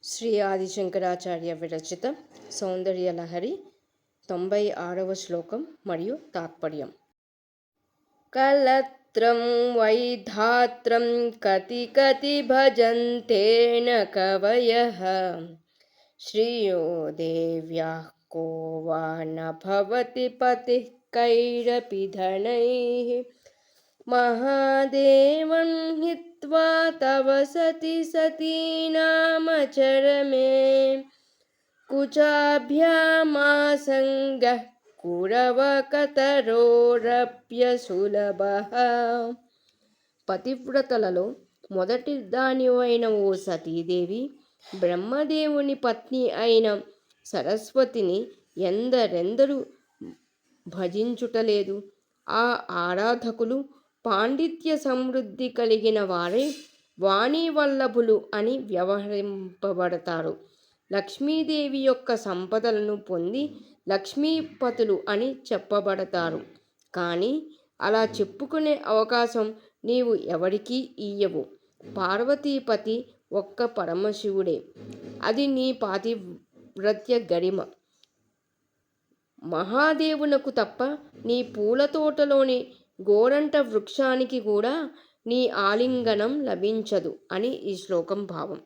శ్రీ ఆదిశంకరాచార్య విరచిత సౌందర్యలహరి 96వ శ్లోకం మరియు తాత్పర్యం. కలత్రం వైధాత్రం కతి కతి భజంతే న కవయః శ్రియో దేవ్యాః కో వా న భవతి పతిః కైరపి ధనైః మహాదేవం హిత్వా తవ సతి సతీనామచరమే కుచాభ్యామాసంగః కురవకతరోరప్యసులభః. పతివ్రతలలో మొదటి దానివైన ఓ సతీదేవి, బ్రహ్మదేవుని పత్ని అయిన సరస్వతిని ఎందరెందరూ భజించుటలేదు. ఆ ఆరాధకులు పాండిత్య సమృద్ధి కలిగిన వారే వాణీవల్లభులు అని వ్యవహరింపబడతారు. లక్ష్మీదేవి యొక్క సంపదలను పొంది లక్ష్మీపతులు అని చెప్పబడతారు. కానీ అలా చెప్పుకునే అవకాశం నీవు ఎవరికీ ఇయ్యవు. పార్వతీపతి ఒక్క పరమశివుడే. అది నీ పాతివ్రత్య గరిమ. మహాదేవునకు తప్ప నీ పూలతోటలోని గోరంట వృక్షానికి కూడా నీ ఆలింగనం లభించదు అని ఈ శ్లోకం భావం.